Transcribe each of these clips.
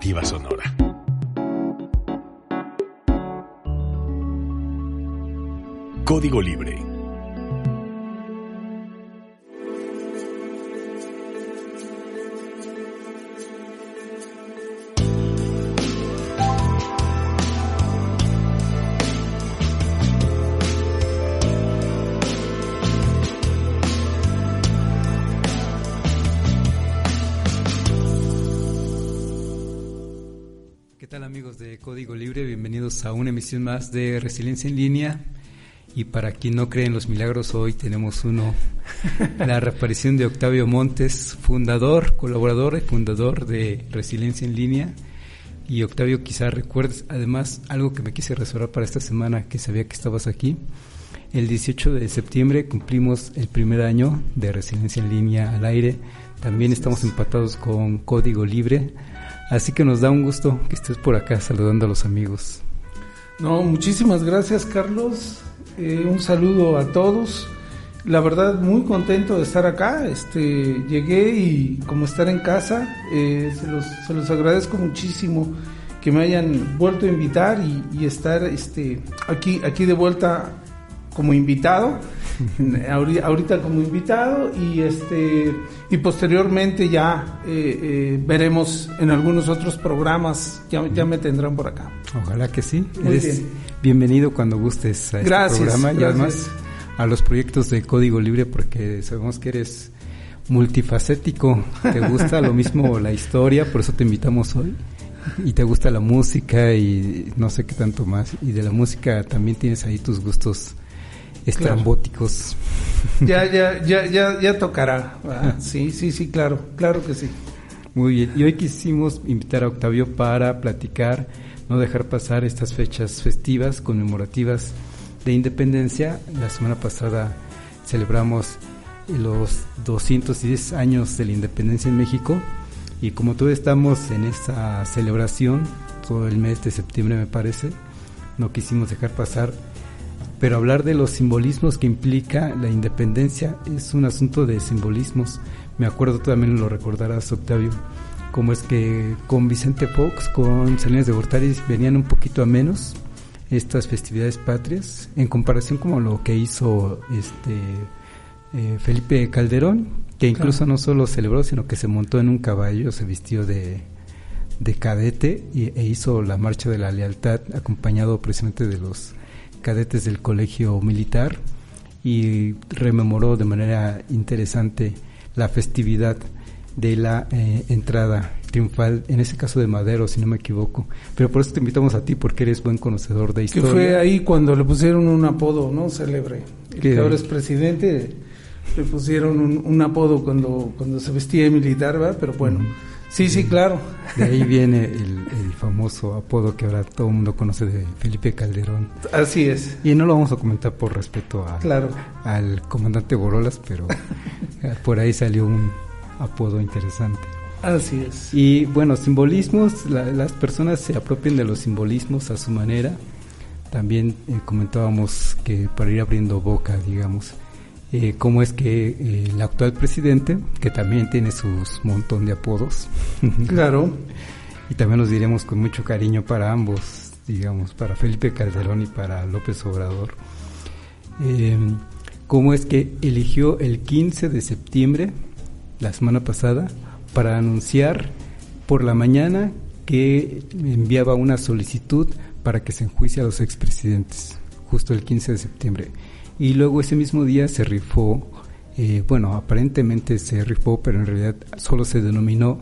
Alternativa Sonora. Código Libre. ¿Qué tal, amigos de Código Libre? Bienvenidos a una emisión más de Resiliencia en Línea. Y para quien no cree en los milagros, hoy tenemos la reaparición de Octavio Montes, colaborador y fundador de Resiliencia en Línea. Y Octavio, quizás recuerdes además algo que me quise reservar para esta semana, que sabía que estabas aquí. El 18 de septiembre cumplimos el primer año de Resiliencia en Línea al aire. También estamos empatados con Código Libre. Así que nos da un gusto que estés por acá saludando a los amigos. No, muchísimas gracias, Carlos. Un saludo a todos. La verdad, muy contento de estar acá. Llegué y como estar en casa, se los agradezco muchísimo que me hayan vuelto a invitar y estar aquí de vuelta como invitado. Ahorita como invitado y posteriormente ya veremos en algunos otros programas, ya me tendrán por acá. Ojalá que sí. Eres bienvenido cuando gustes a este programa y además a los proyectos de Código Libre, porque sabemos que eres multifacético, te gusta lo mismo la historia, por eso te invitamos hoy, y te gusta la música y no sé qué tanto más, y de la música también tienes ahí tus gustos estrambóticos. Ya tocará. Sí, claro que sí. Muy bien, y hoy quisimos invitar a Octavio para platicar, no dejar pasar estas fechas festivas, conmemorativas de independencia. La semana pasada celebramos los 210 años de la independencia en México, y como todos estamos en esta celebración, todo el mes de septiembre me parece, no quisimos dejar pasar. Pero hablar de los simbolismos que implica la independencia es un asunto de simbolismos. Me acuerdo, tú también lo recordarás, Octavio, cómo es que con Vicente Fox, con Salinas de Gortari, venían un poquito a menos estas festividades patrias, en comparación con lo que hizo Felipe Calderón, que incluso no solo celebró, sino que se montó en un caballo, se vistió de cadete e hizo la Marcha de la Lealtad, acompañado precisamente de los cadetes del colegio militar, y rememoró de manera interesante la festividad de la entrada triunfal, en ese caso de Madero, si no me equivoco. Pero por eso te invitamos a ti, porque eres buen conocedor de historia. Que fue ahí cuando le pusieron un apodo, ¿no? Célebre. El que ahora es presidente, le pusieron un apodo cuando se vestía de militar, ¿verdad? Pero bueno, sí, claro. De ahí viene el famoso apodo que ahora todo el mundo conoce de Felipe Calderón. Así es. Y no lo vamos a comentar por respeto al comandante Borolas, pero por ahí salió un apodo interesante. Así es. Y bueno, simbolismos, las personas se apropian de los simbolismos a su manera. También comentábamos que para ir abriendo boca, digamos, cómo es que el actual presidente, que también tiene sus montón de apodos. Claro. Y también los diremos con mucho cariño para ambos, digamos, para Felipe Calderón y para López Obrador. Cómo es que eligió el 15 de septiembre, la semana pasada, para anunciar por la mañana que enviaba una solicitud para que se enjuicie a los expresidentes, justo el 15 de septiembre. Y luego ese mismo día se rifó, aparentemente se rifó, pero en realidad solo se denominó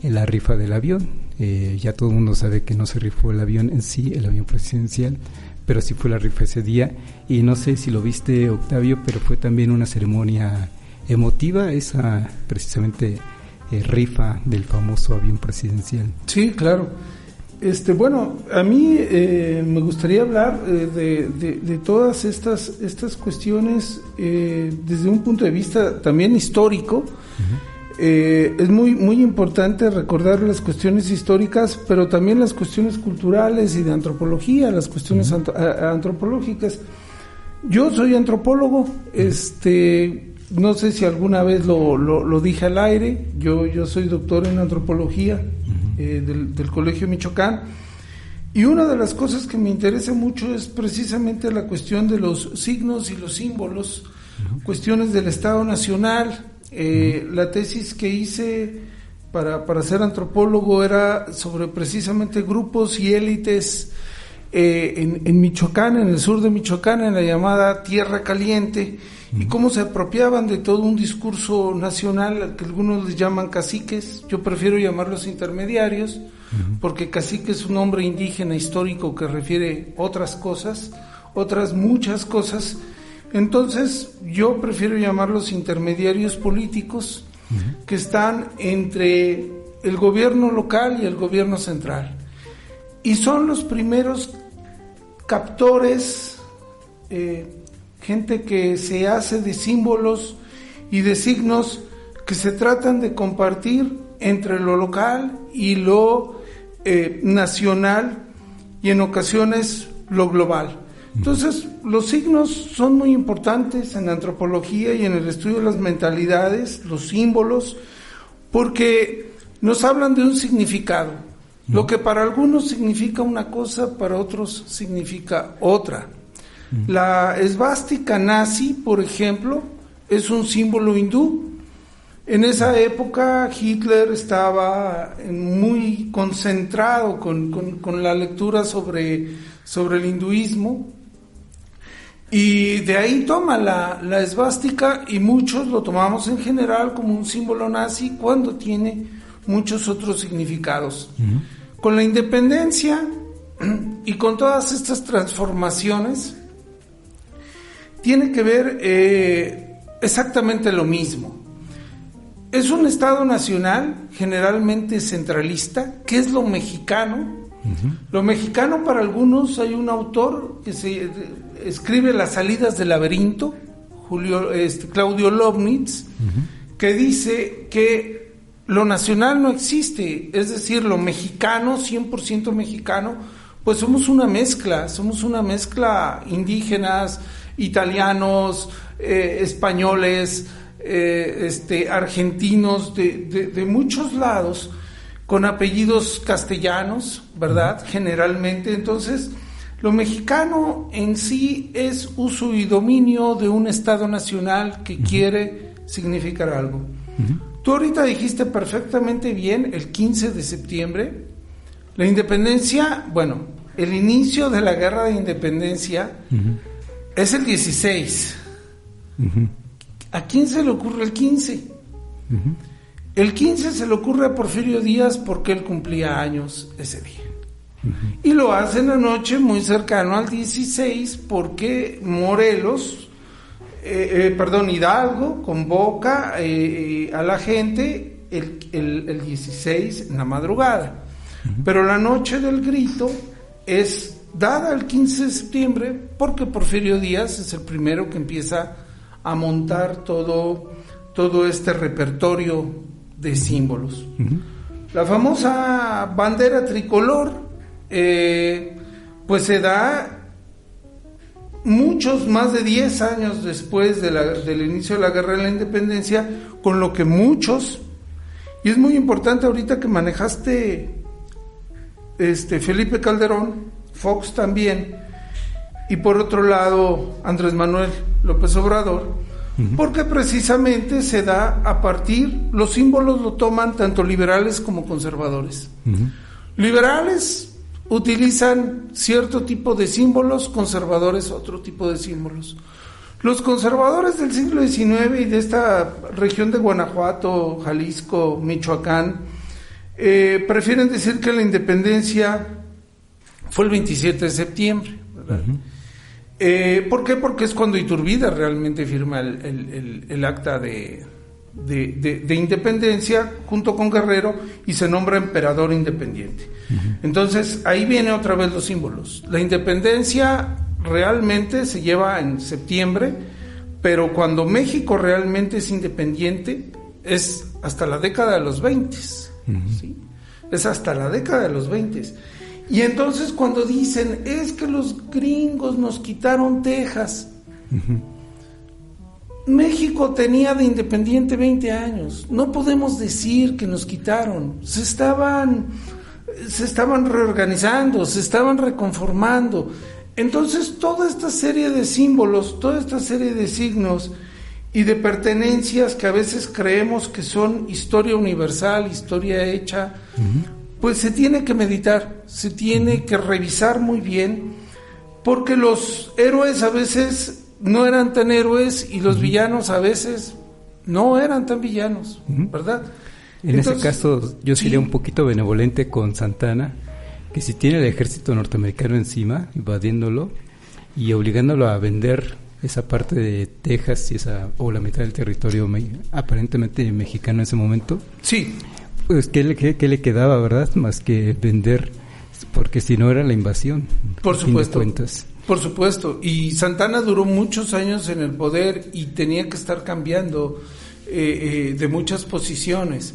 la rifa del avión. Ya todo el mundo sabe que no se rifó el avión en sí, el avión presidencial, pero sí fue la rifa ese día. Y no sé si lo viste, Octavio, pero fue también una ceremonia emotiva, esa precisamente rifa del famoso avión presidencial. Sí, claro. A mí me gustaría hablar de todas estas cuestiones desde un punto de vista también histórico. Uh-huh. Es muy importante recordar las cuestiones históricas, pero también las cuestiones culturales y de antropología, las cuestiones antropológicas. Yo soy antropólogo, no sé si alguna vez lo dije al aire. Yo soy doctor en antropología. Uh-huh. del Colegio Michoacán. Y una de las cosas que me interesa mucho es precisamente la cuestión de los signos y los símbolos, cuestiones del Estado Nacional. La tesis que hice para ser antropólogo era sobre precisamente grupos y élites en Michoacán, en el sur de Michoacán, en la llamada Tierra Caliente, y cómo se apropiaban de todo un discurso nacional al que algunos les llaman caciques. Yo prefiero llamarlos intermediarios, porque cacique es un nombre indígena histórico que refiere otras cosas, otras muchas cosas. Entonces yo prefiero llamarlos intermediarios políticos, que están entre el gobierno local y el gobierno central, y son los primeros captores, gente que se hace de símbolos y de signos que se tratan de compartir entre lo local y lo nacional, y en ocasiones lo global. Entonces, los signos son muy importantes en la antropología y en el estudio de las mentalidades, los símbolos, porque nos hablan de un significado. Lo que para algunos significa una cosa, para otros significa otra. La esvástica nazi, por ejemplo, es un símbolo hindú. En esa época Hitler estaba muy concentrado con la lectura sobre el hinduismo, y de ahí toma la esvástica, y muchos lo tomamos en general como un símbolo nazi cuando tiene muchos otros significados. Con la independencia y con todas estas transformaciones tiene que ver exactamente lo mismo. Es un Estado nacional generalmente centralista, que es lo mexicano. Lo mexicano, para algunos, hay un autor que se escribe Las salidas del laberinto, Claudio Lovnitz, que dice que lo nacional no existe, es decir, lo mexicano, 100% mexicano, pues somos una mezcla indígenas, italianos, españoles, argentinos, de muchos lados, con apellidos castellanos, ¿verdad? Generalmente. Entonces, lo mexicano en sí es uso y dominio de un Estado nacional que quiere significar algo. Tú ahorita dijiste perfectamente bien, el 15 de septiembre, la independencia, bueno, el inicio de la guerra de independencia es el 16. ¿A quién se le ocurre el 15? El 15 se le ocurre a Porfirio Díaz porque él cumplía años ese día. Y lo hace en la noche muy cercano al 16 porque Morelos, Hidalgo convoca a la gente el 16 en la madrugada. Pero la noche del grito es dada el 15 de septiembre porque Porfirio Díaz es el primero que empieza a montar todo este repertorio de símbolos. La famosa bandera tricolor, pues se da más de 10 años después del inicio de la Guerra de la Independencia, con lo que muchos, y es muy importante ahorita que manejaste Felipe Calderón, Fox también, y por otro lado Andrés Manuel López Obrador, porque precisamente se da a partir, los símbolos lo toman tanto liberales como conservadores. Liberales utilizan cierto tipo de símbolos, conservadores otro tipo de símbolos. Los conservadores del siglo XIX y de esta región de Guanajuato, Jalisco, Michoacán, prefieren decir que la independencia fue el 27 de septiembre, ¿verdad? ¿Por qué? Porque es cuando Iturbide realmente firma el acta de independencia junto con Guerrero y se nombra emperador independiente. Entonces ahí viene otra vez los símbolos. La independencia realmente se lleva en septiembre, pero cuando México realmente es independiente es hasta la década de los 20, ¿sí? Es hasta la década de los 20. Y entonces cuando dicen, es que los gringos nos quitaron Texas, México tenía de independiente 20 años. No podemos decir que nos quitaron. Se estaban reorganizando, se estaban reconformando. Entonces, toda esta serie de símbolos, toda esta serie de signos y de pertenencias que a veces creemos que son historia universal, historia hecha, pues se tiene que meditar, se tiene que revisar muy bien, porque los héroes a veces no eran tan héroes y los villanos a veces no eran tan villanos, ¿verdad? En ese caso yo sería un poquito benevolente con Santana, que si tiene el ejército norteamericano encima, invadiéndolo y obligándolo a vender esa parte de Texas o la mitad del territorio aparentemente mexicano en ese momento, sí, pues ¿qué le quedaba, verdad? Más que vender, porque si no era la invasión. Por supuesto. Por supuesto, y Santana duró muchos años en el poder y tenía que estar cambiando de muchas posiciones.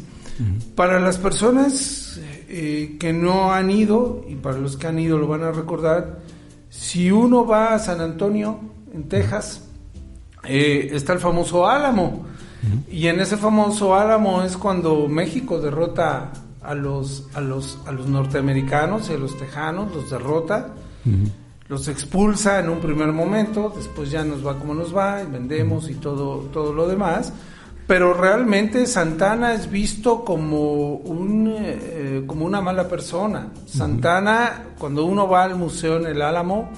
Para las personas que no han ido, y para los que han ido lo van a recordar, si uno va a San Antonio, en Texas, está el famoso Álamo, y en ese famoso Álamo es cuando México derrota a los norteamericanos y a los tejanos, los derrota, los expulsa en un primer momento, después ya nos va como nos va, y vendemos y todo lo demás, pero realmente Santana es visto como una mala persona. Santana, cuando uno va al museo en el Álamo,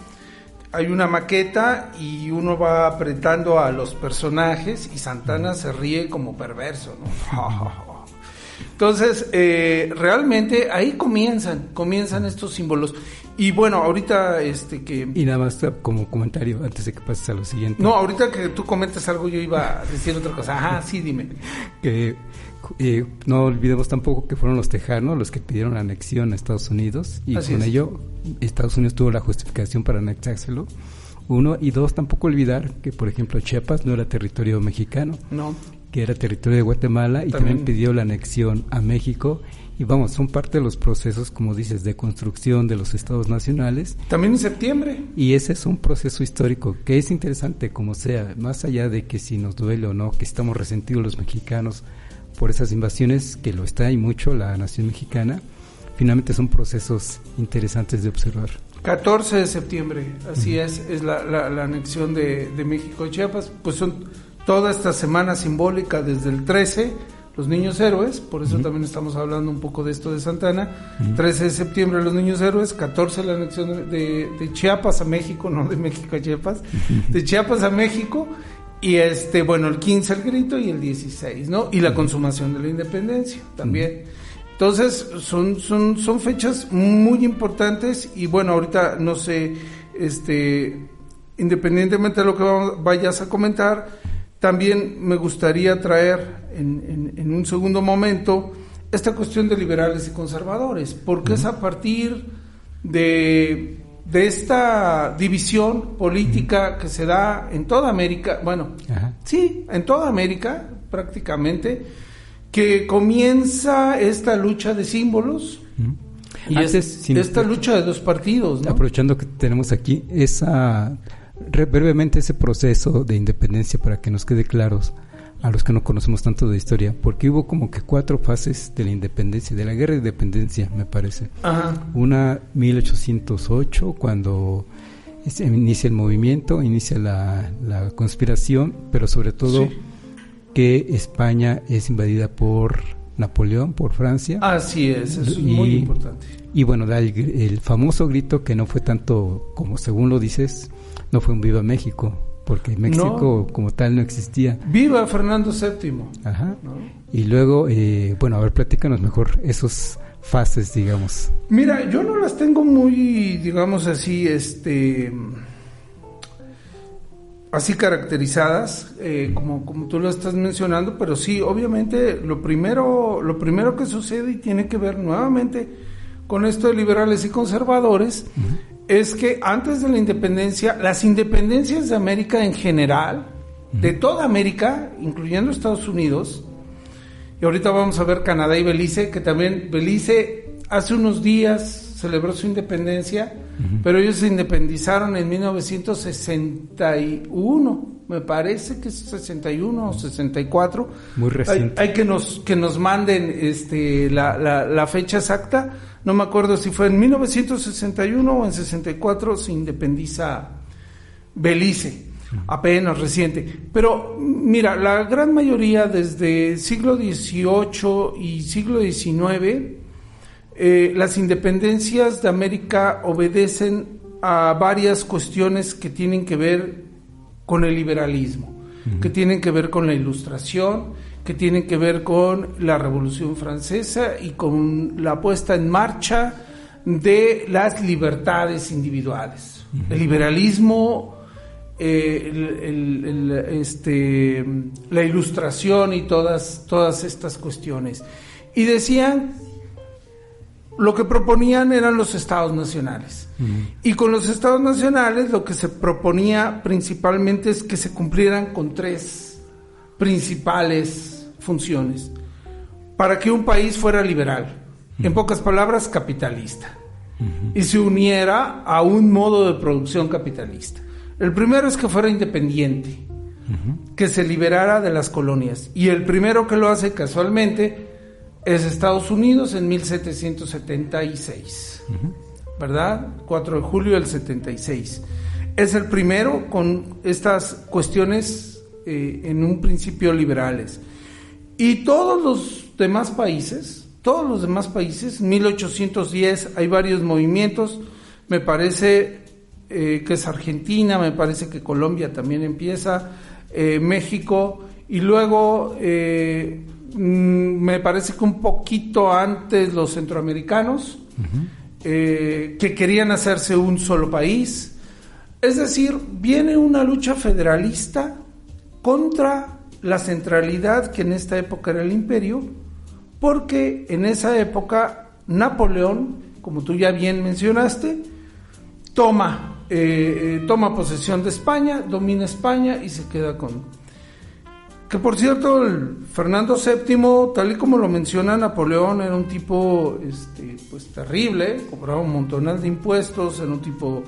hay una maqueta y uno va apretando a los personajes y Santana se ríe como perverso, ¿no? Entonces, realmente ahí comienzan estos símbolos. Y bueno, ahorita Y nada más como comentario, antes de que pases a lo siguiente. No, ahorita que tú comentes algo, yo iba a decir otra cosa. Ajá, sí, dime. Que no olvidemos tampoco que fueron los tejanos los que pidieron la anexión a Estados Unidos, y con ello Estados Unidos tuvo la justificación para anexárselo. Uno, y dos, tampoco olvidar que, por ejemplo, Chiapas no era territorio mexicano. No. Que era territorio de Guatemala, y también pidió la anexión a México. Y vamos, son parte de los procesos, como dices, de construcción de los estados nacionales. También en septiembre. Y ese es un proceso histórico que es interesante, como sea, más allá de que si nos duele o no, que estamos resentidos los mexicanos por esas invasiones, que lo está y mucho la nación mexicana, finalmente son procesos interesantes de observar. 14 de septiembre, así es la anexión de México a Chiapas. Pues son toda esta semana simbólica desde el 13, los niños héroes, por eso también estamos hablando un poco de esto de Santana. 13 de septiembre los niños héroes, 14 la anexión de Chiapas a México, no de México a Chiapas, de Chiapas a México, y bueno, el 15 el grito y el 16, ¿no? Y la consumación de la independencia también. Entonces, son fechas muy importantes, y bueno, ahorita no sé, independientemente de lo que vayas a comentar, también me gustaría traer en un segundo momento esta cuestión de liberales y conservadores, porque es a partir de esta división política que se da en toda América, en toda América prácticamente, que comienza esta lucha de símbolos y esta lucha de dos partidos, ¿no? Aprovechando que tenemos aquí brevemente ese proceso de independencia, para que nos quede claros a los que no conocemos tanto de historia, porque hubo como que 4 fases de la independencia, de la guerra de independencia, me parece. Una 1808, cuando inicia el movimiento, inicia la conspiración, pero sobre todo que España es invadida por Napoleón, por Francia. Así es, eso es muy importante. Y bueno, da el famoso grito, que no fue tanto como según lo dices, no fue un Viva México, porque México como tal no existía. ¡Viva Fernando VII! Ajá. ¿No? Y luego, bueno, a ver, platícanos mejor esos fases, digamos. Mira, yo no las tengo muy, digamos así, así caracterizadas, como tú lo estás mencionando, pero sí, obviamente, lo primero que sucede, y tiene que ver nuevamente con esto de liberales y conservadores, es que antes de la independencia, las independencias de América en general, de toda América, incluyendo Estados Unidos, y ahorita vamos a ver Canadá y Belice, que también Belice hace unos días celebró su independencia, pero ellos se independizaron en 1961, me parece que es 61 o 64. Muy reciente. Hay que nos manden la fecha exacta. No me acuerdo si fue en 1961 o en 64 se independiza Belice, apenas reciente. Pero mira, la gran mayoría desde siglo XVIII y siglo XIX, las independencias de América obedecen a varias cuestiones que tienen que ver con el liberalismo, que tienen que ver con la Ilustración, que tienen que ver con la Revolución Francesa y con la puesta en marcha de las libertades individuales. El liberalismo, la Ilustración y todas estas cuestiones. Y decían, lo que proponían eran los estados nacionales. Y con los estados nacionales lo que se proponía principalmente es que se cumplieran con tres principales funciones para que un país fuera liberal, en pocas palabras capitalista, y se uniera a un modo de producción capitalista. El primero es que fuera independiente, que se liberara de las colonias, y el primero que lo hace casualmente es Estados Unidos en 1776, ¿verdad? 4 de julio del 76. Es el primero con estas cuestiones en un principio liberales. Y todos los demás países, 1810 hay varios movimientos, me parece que es Argentina, me parece que Colombia también empieza, México, y luego me parece que un poquito antes los centroamericanos, que querían hacerse un solo país. Es decir, viene una lucha federalista contra la centralidad que en esta época era el imperio, porque en esa época Napoleón, como tú ya bien mencionaste, toma posesión de España, domina España y se queda con... Que por cierto, el Fernando VII, tal y como lo menciona Napoleón, era un tipo pues terrible, cobraba un montón de impuestos, era un tipo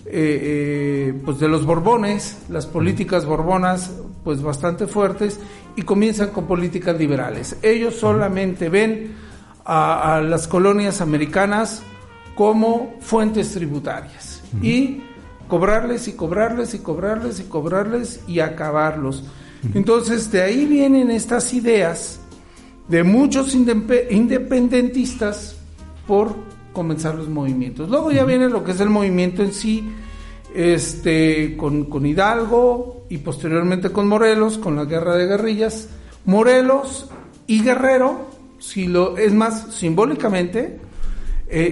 pues de los Borbones, las políticas borbonas pues bastante fuertes, y comienzan con políticas liberales. Ellos solamente ven a las colonias americanas como fuentes tributarias, y cobrarles y acabarlos. Entonces de ahí vienen estas ideas de muchos independentistas por comenzar los movimientos. Luego ya viene lo que es el movimiento en sí, con Hidalgo y posteriormente con Morelos, con la guerra de guerrillas. Morelos y Guerrero, es más, simbólicamente,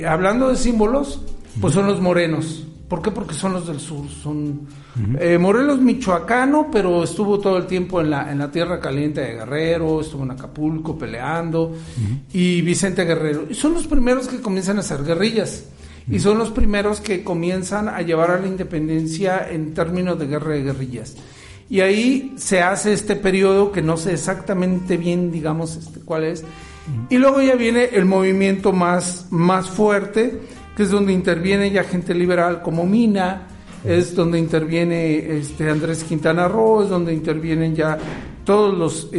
hablando de símbolos, pues son los morenos. ¿Por qué? Porque son los del sur. Son Morelos michoacano, pero estuvo todo el tiempo en la tierra caliente de Guerrero, estuvo en Acapulco peleando, y Vicente Guerrero. Y son los primeros que comienzan a hacer guerrillas, y son los primeros que comienzan a llevar a la independencia en términos de guerra de guerrillas. Y ahí se hace este periodo que no sé exactamente bien, digamos, cuál es. Y luego ya viene el movimiento más fuerte, que es donde interviene ya gente liberal como Mina, es donde interviene Andrés Quintana Roo, es donde intervienen ya todos los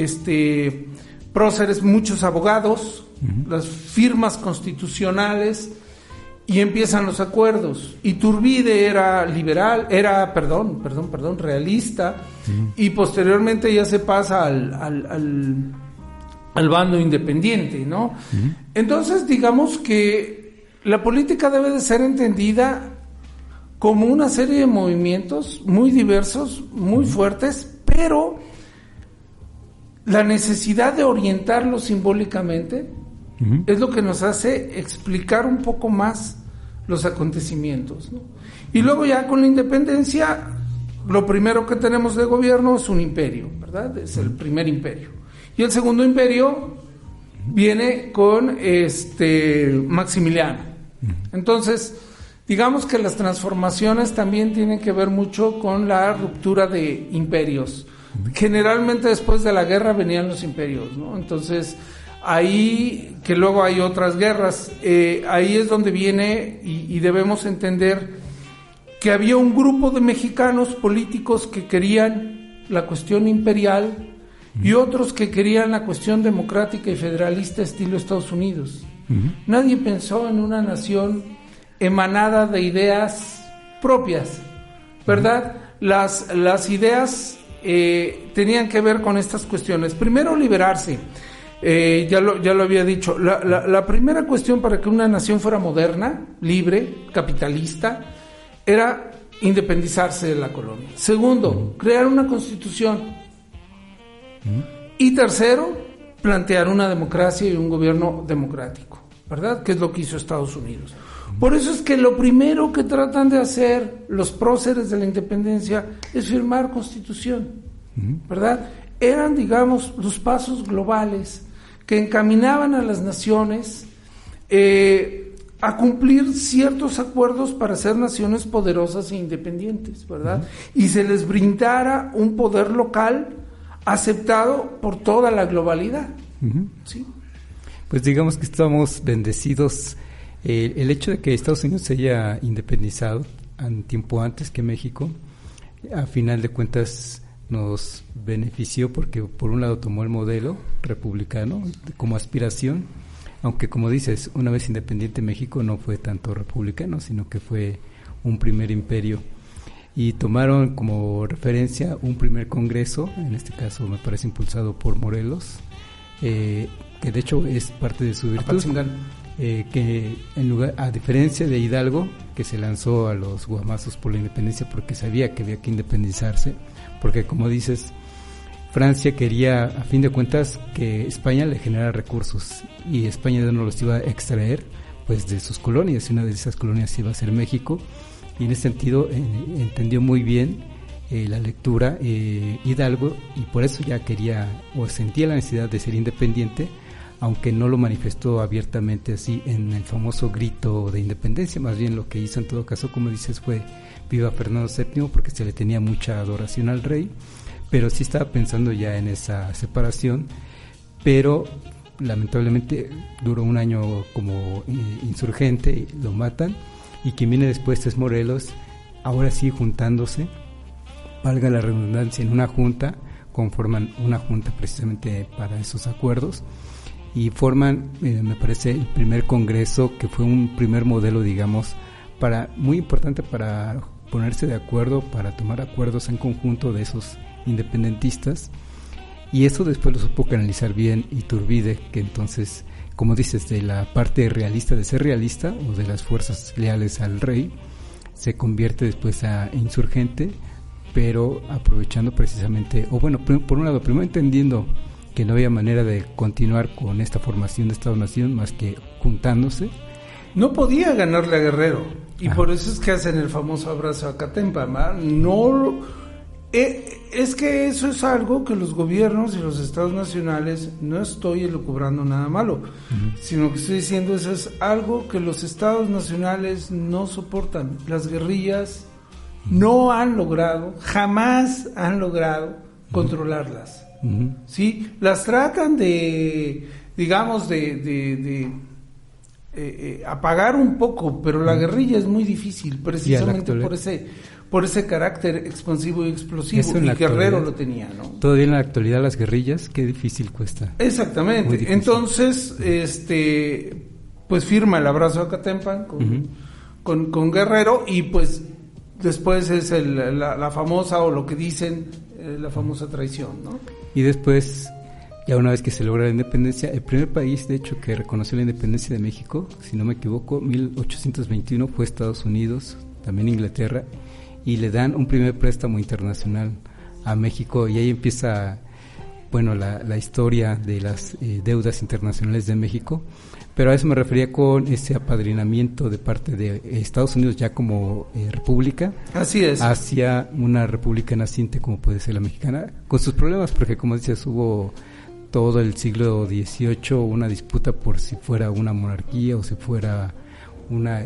próceres, muchos abogados, las firmas constitucionales, y empiezan los acuerdos. Iturbide era liberal, realista, y posteriormente ya se pasa al bando independiente, ¿no? Entonces, digamos que la política debe de ser entendida como una serie de movimientos muy diversos, muy fuertes, pero la necesidad de orientarlo simbólicamente es lo que nos hace explicar un poco más los acontecimientos, ¿no? Y luego ya con la independencia, lo primero que tenemos de gobierno es un imperio, ¿verdad? Es el primer imperio. Y el segundo imperio viene con Maximiliano. Entonces, digamos que las transformaciones también tienen que ver mucho con la ruptura de imperios. Generalmente después de la guerra venían los imperios, ¿no? Entonces, ahí, que luego hay otras guerras, ahí es donde viene y debemos entender que había un grupo de mexicanos políticos que querían la cuestión imperial y otros que querían la cuestión democrática y federalista estilo Estados Unidos. Nadie pensó en una nación emanada de ideas propias, ¿verdad? Las ideas tenían que ver con estas cuestiones. Primero, liberarse. Ya lo había dicho. La primera cuestión para que una nación fuera moderna, libre, capitalista, era independizarse de la colonia. Segundo, crear una constitución. Y tercero, plantear una democracia y un gobierno democrático, ¿verdad? Que es lo que hizo Estados Unidos. Por eso es que lo primero que tratan de hacer los próceres de la independencia es firmar constitución, ¿verdad? Eran, digamos, los pasos globales que encaminaban a las naciones a cumplir ciertos acuerdos para ser naciones poderosas e independientes, ¿verdad? Y se les brindara un poder local aceptado por toda la globalidad. ¿Sí? Pues digamos que estamos bendecidos. El hecho de que Estados Unidos se haya independizado un tiempo antes que México, a final de cuentas nos benefició porque por un lado tomó el modelo republicano como aspiración, aunque como dices, una vez independiente México no fue tanto republicano, sino que fue un primer imperio, y tomaron como referencia un primer congreso, en este caso me parece impulsado por Morelos, que de hecho es parte de su virtud, que en lugar, a diferencia de Hidalgo, que se lanzó a los guamazos por la independencia porque sabía que había que independizarse, porque como dices, Francia quería, a fin de cuentas, que España le generara recursos, y España no los iba a extraer pues de sus colonias, y una de esas colonias iba a ser México, y en ese sentido entendió muy bien la lectura Hidalgo, y por eso ya quería o sentía la necesidad de ser independiente, aunque no lo manifestó abiertamente así en el famoso grito de independencia. Más bien lo que hizo en todo caso, como dices, fue viva Fernando VII, porque se le tenía mucha adoración al rey, pero sí estaba pensando ya en esa separación, pero lamentablemente duró un año como insurgente, lo matan, y quien viene después es Morelos, ahora sí juntándose, valga la redundancia, en una junta, conforman una junta precisamente para esos acuerdos, y forman, me parece, el primer congreso, que fue un primer modelo, digamos, muy importante para ponerse de acuerdo, para tomar acuerdos en conjunto de esos independentistas, y eso después lo supo canalizar bien Iturbide, que entonces, como dices, de la parte realista, de ser realista, o de las fuerzas leales al rey, se convierte después a insurgente, pero aprovechando precisamente, o bueno, por un lado, primero entendiendo que no había manera de continuar con esta formación de Estado-Nación más que juntándose. No podía ganarle a Guerrero, y por eso es que hacen el famoso abrazo a Catempa, no, es que eso es algo que los gobiernos y los estados nacionales, no estoy elucubrando nada malo, sino que estoy diciendo eso es algo que los estados nacionales no soportan. Las guerrillas no han logrado, jamás han logrado controlarlas. Sí, las tratan de, digamos, de apagar un poco, pero la guerrilla es muy difícil, precisamente por ese carácter expansivo y explosivo, y Guerrero lo tenía, ¿no? Todavía en la actualidad las guerrillas, qué difícil cuesta. Exactamente. Difícil. Entonces, pues firma el abrazo a Catempan con Guerrero, y pues después es la famosa, o lo que dicen, la famosa traición, ¿no? Y después, ya una vez que se logra la independencia, el primer país, de hecho, que reconoció la independencia de México, si no me equivoco, 1821, fue Estados Unidos, también Inglaterra, y le dan un primer préstamo internacional a México, y ahí empieza, bueno, la historia de las deudas internacionales de México, pero a eso me refería con ese apadrinamiento de parte de Estados Unidos ya como república. Así es. Hacia una república naciente como puede ser la mexicana, con sus problemas, porque como dices, hubo todo el siglo XVIII una disputa por si fuera una monarquía o si fuera una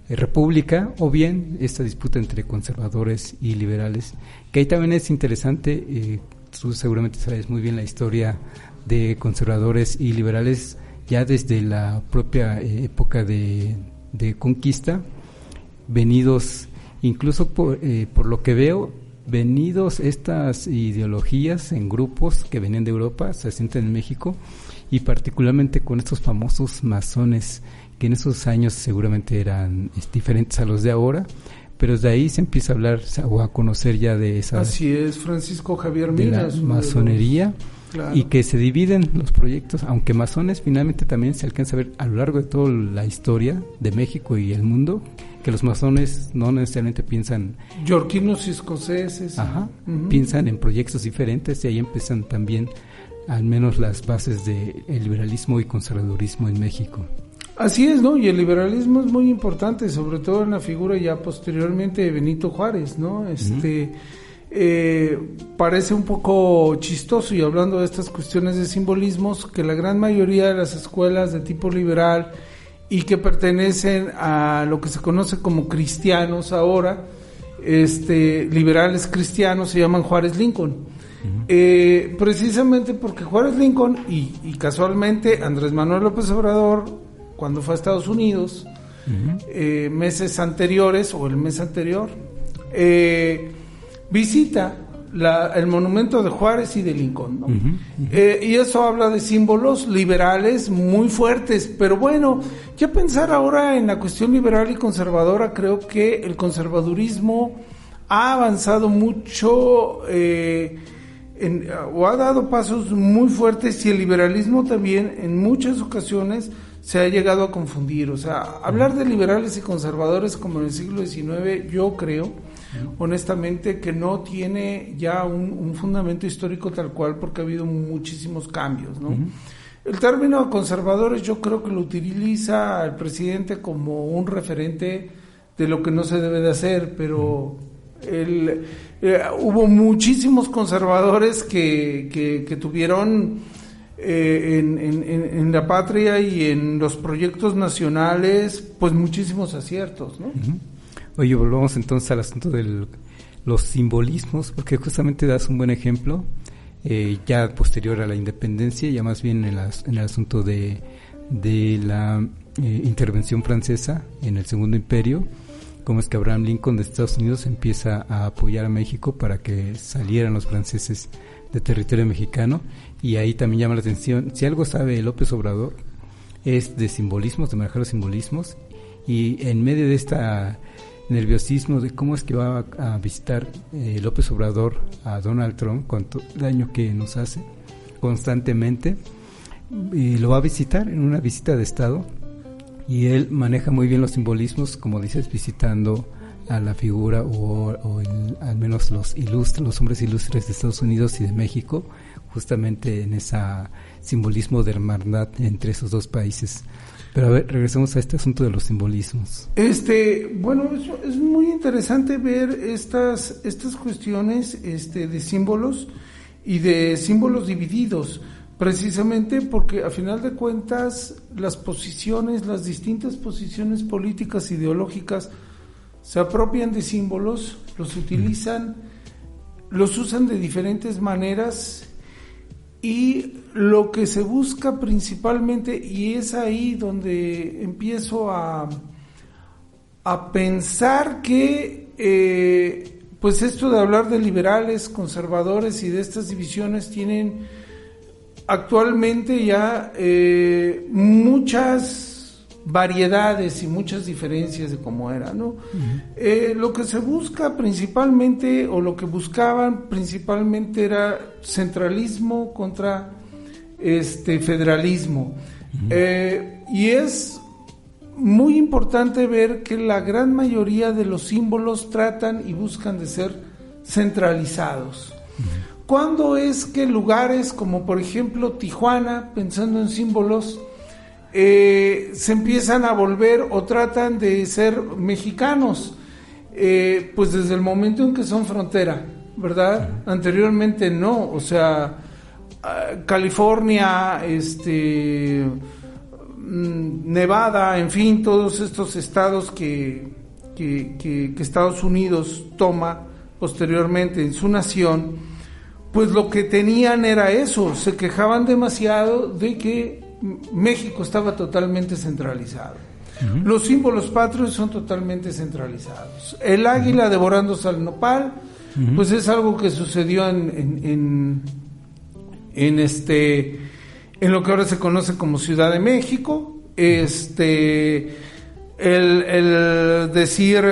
república, o bien esta disputa entre conservadores y liberales, que ahí también es interesante. Tú seguramente sabes muy bien la historia de conservadores y liberales ya desde la propia época de conquista, venidos incluso por lo que veo venidos estas ideologías en grupos que venían de Europa, se asientan en México, y particularmente con estos famosos masones, que en esos años seguramente eran diferentes a los de ahora, pero desde ahí se empieza a hablar o a conocer ya de esa... Así es, Francisco Javier de Minas. la masonería, claro. Y que se dividen los proyectos, aunque masones finalmente también se alcanza a ver a lo largo de toda la historia de México y el mundo, que los masones no necesariamente piensan... Yorquinos y escoceses. Ajá, piensan en proyectos diferentes, y ahí empiezan también al menos las bases del liberalismo y conservadurismo en México. Así es, ¿no? Y el liberalismo es muy importante, sobre todo en la figura ya posteriormente de Benito Juárez, ¿no? Parece un poco chistoso, y hablando de estas cuestiones de simbolismos, que la gran mayoría de las escuelas de tipo liberal y que pertenecen a lo que se conoce como cristianos ahora, liberales cristianos, se llaman Juárez Lincoln. Precisamente porque Juárez Lincoln y casualmente Andrés Manuel López Obrador, cuando fue a Estados Unidos, meses anteriores o el mes anterior, visita el monumento de Juárez y de Lincoln, ¿no? Y eso habla de símbolos liberales muy fuertes. Pero bueno, ya pensar ahora en la cuestión liberal y conservadora, creo que el conservadurismo ha avanzado mucho o ha dado pasos muy fuertes, y el liberalismo también en muchas ocasiones se ha llegado a confundir. O sea, hablar de liberales y conservadores como en el siglo XIX, yo creo honestamente que no tiene ya un fundamento histórico tal cual, porque ha habido muchísimos cambios, ¿no? El término conservadores yo creo que lo utiliza el presidente como un referente de lo que no se debe de hacer, pero hubo muchísimos conservadores que tuvieron en la patria y en los proyectos nacionales pues muchísimos aciertos, ¿no? Oye, volvamos entonces al asunto de los simbolismos, porque justamente das un buen ejemplo, ya posterior a la independencia, ya más bien en el asunto de la intervención francesa en el Segundo Imperio, cómo es que Abraham Lincoln de Estados Unidos empieza a apoyar a México para que salieran los franceses de territorio mexicano, y ahí también llama la atención, si algo sabe López Obrador, es de simbolismos, de manejar los simbolismos, y en medio de esta nerviosismo de cómo es que va a visitar López Obrador a Donald Trump, con todo el daño que nos hace constantemente, y lo va a visitar en una visita de Estado, y él maneja muy bien los simbolismos, como dices, visitando a la figura o al menos los hombres ilustres de Estados Unidos y de México, justamente en ese simbolismo de hermandad entre esos dos países. Pero a ver, regresemos a este asunto de los simbolismos. Bueno, es muy interesante ver estas cuestiones de símbolos y de símbolos divididos, precisamente porque a final de cuentas las distintas posiciones políticas, ideológicas, se apropian de símbolos, los utilizan, los usan de diferentes maneras, y lo que se busca principalmente, y es ahí donde empiezo a pensar que pues esto de hablar de liberales, conservadores y de estas divisiones tienen actualmente ya muchas variedades y muchas diferencias de cómo era, ¿no? Lo que se busca principalmente, o lo que buscaban principalmente, era centralismo contra federalismo. Y es muy importante ver que la gran mayoría de los símbolos tratan y buscan de ser centralizados. ¿Cuándo es que lugares como por ejemplo Tijuana, pensando en símbolos, se empiezan a volver o tratan de ser mexicanos? Pues desde el momento en que son frontera, ¿verdad? Anteriormente no, o sea, California, Nevada, en fin, todos estos estados que Estados Unidos toma posteriormente en su nación, pues lo que tenían era eso, se quejaban demasiado de que México estaba totalmente centralizado. Los símbolos patrios son totalmente centralizados. El águila devorándose al nopal, pues es algo que sucedió en lo que ahora se conoce como Ciudad de México. El decir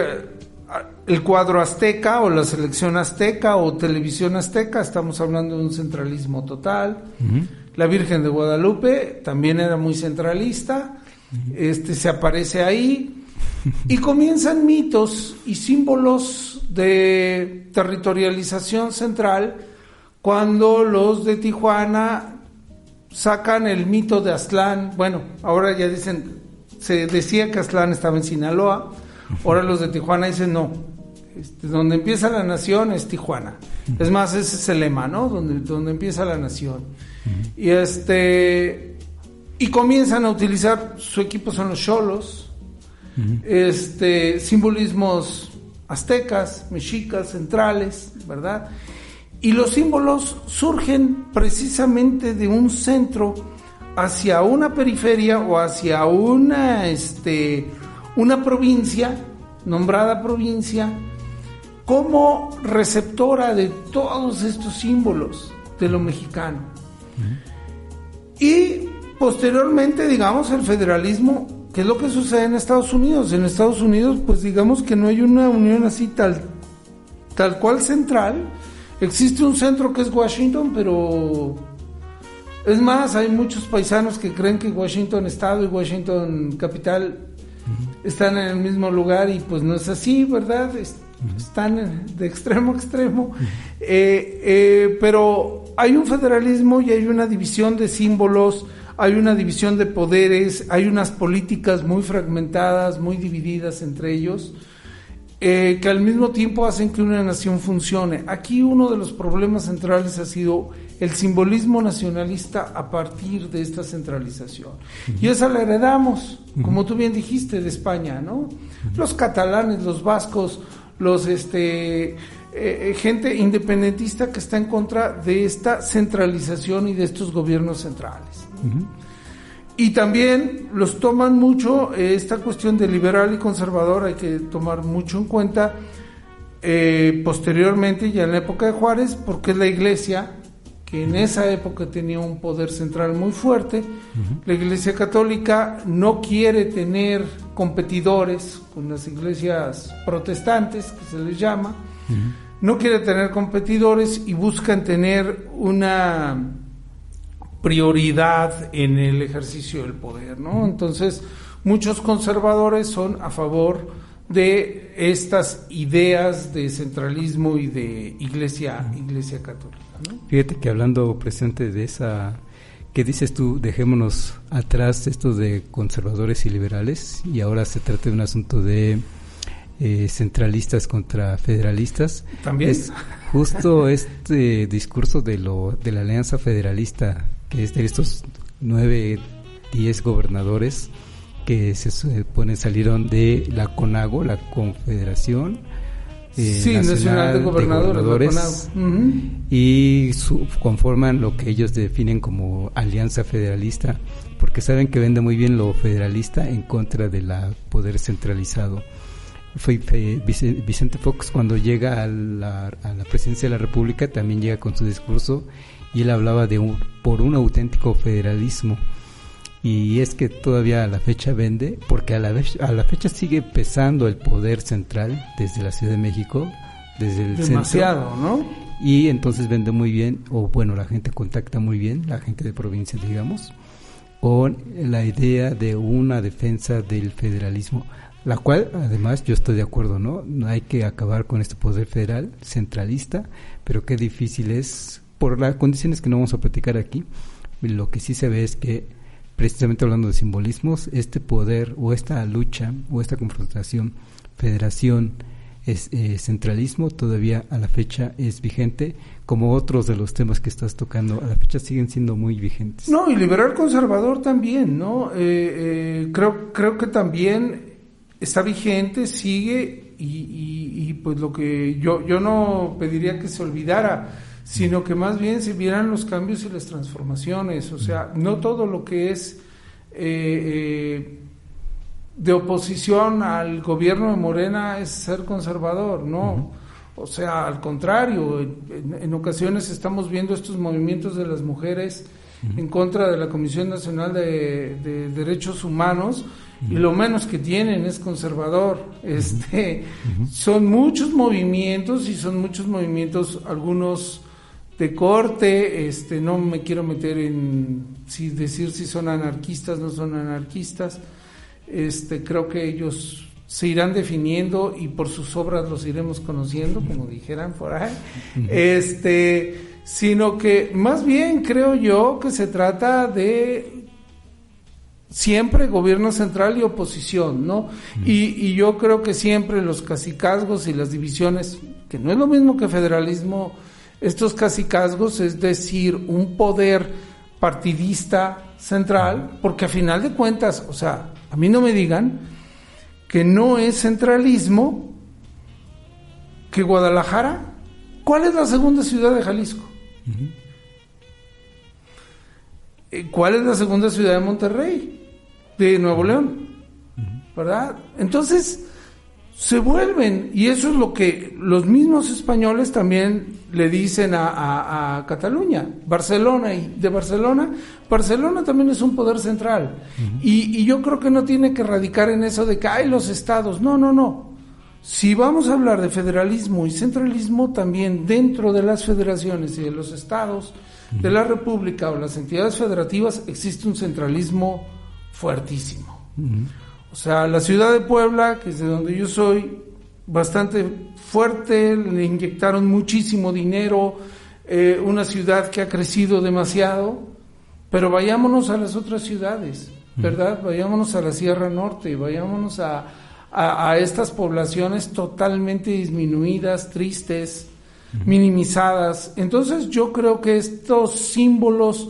el cuadro azteca o la selección azteca o televisión azteca, estamos hablando de un centralismo total. La Virgen de Guadalupe también era muy centralista, se aparece ahí y comienzan mitos y símbolos de territorialización central cuando los de Tijuana sacan el mito de Aztlán. Bueno, ahora ya dicen, se decía que Aztlán estaba en Sinaloa, ahora los de Tijuana dicen no, donde empieza la nación es Tijuana. Es más, ese es el lema, ¿no? Donde empieza la nación. Y comienzan a utilizar, su equipo son los xolos, simbolismos aztecas, mexicas, centrales, ¿verdad? Y los símbolos surgen precisamente de un centro hacia una periferia o hacia una provincia, nombrada provincia, como receptora de todos estos símbolos de lo mexicano. Y posteriormente, digamos, el federalismo, ¿qué es lo que sucede en Estados Unidos? En Estados Unidos, pues digamos que no hay una unión así tal cual central. Existe un centro que es Washington, pero es más, hay muchos paisanos que creen que Washington Estado y Washington Capital están en el mismo lugar y pues no es así, ¿verdad? Están de extremo a extremo, pero hay un federalismo y hay una división de símbolos, hay una división de poderes, hay unas políticas muy fragmentadas, muy divididas entre ellos, que al mismo tiempo hacen que una nación funcione. Aquí uno de los problemas centrales ha sido el simbolismo nacionalista a partir de esta centralización. Y esa la heredamos, como tú bien dijiste, de España, ¿no? Los catalanes, los vascos, los gente independentista que está en contra de esta centralización y de estos gobiernos centrales. Y también los toman mucho, esta cuestión de liberal y conservador hay que tomar mucho en cuenta posteriormente, ya en la época de Juárez, porque es la iglesia que en esa época tenía un poder central muy fuerte. La Iglesia Católica no quiere tener competidores con las iglesias protestantes, que se les llama, no quiere tener competidores y buscan tener una prioridad en el ejercicio del poder, ¿no? Entonces, muchos conservadores son a favor de estas ideas de centralismo y de iglesia católica, ¿no? Fíjate que hablando presente de esa, ¿qué dices tú? Dejémonos atrás esto de conservadores y liberales y ahora se trata de un asunto de centralistas contra federalistas. También es justo este discurso de la Alianza Federalista, que es de estos 9, 10 gobernadores que se supone salieron de la CONAGO, la Confederación Nacional de Gobernadores, y conforman lo que ellos definen como Alianza Federalista, porque saben que vende muy bien lo federalista en contra del poder centralizado. Vicente Fox, cuando llega a la presidencia de la República, también llega con su discurso y él hablaba por un auténtico federalismo. Y es que todavía a la fecha vende, porque a la fecha sigue pesando el poder central desde la Ciudad de México, desde el demasiado, centro, ¿no? Y entonces vende muy bien, o bueno, la gente contacta muy bien, la gente de provincia, digamos, con la idea de una defensa del federalismo, la cual además yo estoy de acuerdo, ¿no? No hay que acabar con este poder federal centralista, pero qué difícil es por las condiciones que no vamos a platicar aquí. Lo que sí se ve es que precisamente hablando de simbolismos, este poder o esta lucha o esta confrontación, federación, centralismo, todavía a la fecha es vigente, como otros de los temas que estás tocando, a la fecha siguen siendo muy vigentes. No, y liberal conservador también, ¿no? Creo que también está vigente, sigue, y pues lo que yo no pediría que se olvidara, sino que más bien se vieran los cambios y las transformaciones. O sea, no todo lo que es de oposición al gobierno de Morena es ser conservador, ¿no? O sea, al contrario, en ocasiones estamos viendo estos movimientos de las mujeres en contra de la Comisión Nacional de Derechos Humanos, y lo menos que tienen es conservador. Son muchos movimientos, y son muchos movimientos, algunos de corte, no me quiero meter en decir si son anarquistas, no son anarquistas. Creo que ellos se irán definiendo y por sus obras los iremos conociendo, como dijeran por ahí. Sino que más bien creo yo que se trata de siempre gobierno central y oposición, ¿no? Y yo creo que siempre los cacicazgos y las divisiones, que no es lo mismo que federalismo, estos cacicazgos, es decir, un poder partidista central, porque a final de cuentas, o sea, a mí no me digan que no es centralismo, que Guadalajara, ¿cuál es la segunda ciudad de Jalisco? ¿Cuál es la segunda ciudad de Monterrey? De Nuevo León, ¿verdad? Entonces se vuelven, y eso es lo que los mismos españoles también le dicen a Cataluña, Barcelona, y de Barcelona también es un poder central, y yo creo que no tiene que radicar en eso de que hay los estados, no. Si vamos a hablar de federalismo y centralismo, también dentro de las federaciones y de los estados de la república o las entidades federativas existe un centralismo fuertísimo. O sea, la ciudad de Puebla, que es de donde yo soy, bastante fuerte, le inyectaron muchísimo dinero, una ciudad que ha crecido demasiado, pero vayámonos a las otras ciudades, ¿verdad? Vayámonos a la Sierra Norte, vayámonos a estas poblaciones totalmente disminuidas, tristes, minimizadas. Entonces yo creo que estos símbolos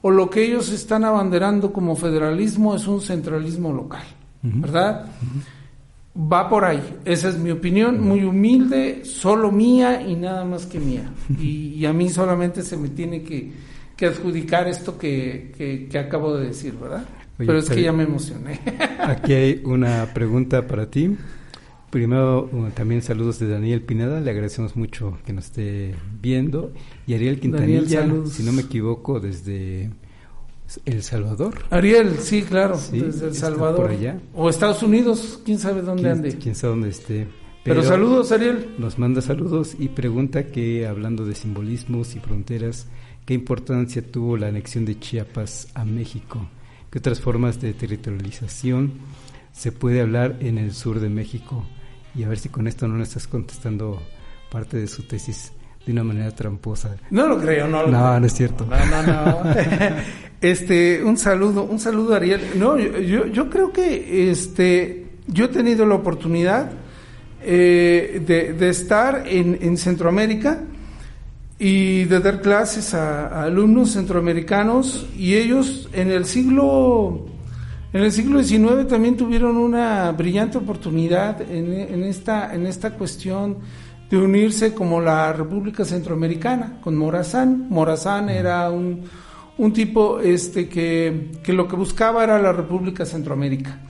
o lo que ellos están abanderando como federalismo es un centralismo local, ¿verdad? Va por ahí, esa es mi opinión, muy humilde, solo mía y nada más que mía, y a mí solamente se me tiene que adjudicar esto que acabo de decir, ¿verdad? Oye, pero es que ya me emocioné. Aquí hay una pregunta para ti. Primero, también saludos de Daniel Pineda, le agradecemos mucho que nos esté viendo. Y Ariel Quintanilla, Daniel, si no me equivoco, desde El Salvador. Ariel, sí, claro, sí, desde El Salvador. Por allá. O Estados Unidos, quién sabe dónde ande. Quién sabe dónde esté. Pero saludos, Ariel. Nos manda saludos y pregunta que, hablando de simbolismos y fronteras, ¿qué importancia tuvo la anexión de Chiapas a México? ¿Qué otras formas de territorialización se puede hablar en el sur de México? Y a ver si con esto no nos estás contestando parte de su tesis de una manera tramposa. No lo creo, no es cierto. No. Un saludo, Ariel. No, yo creo que yo he tenido la oportunidad de estar en Centroamérica y de dar clases a alumnos centroamericanos, y ellos en el siglo XIX también tuvieron una brillante oportunidad en esta cuestión de unirse como la República Centroamericana con Morazán. Morazán era un tipo que lo que buscaba era la República Centroamérica.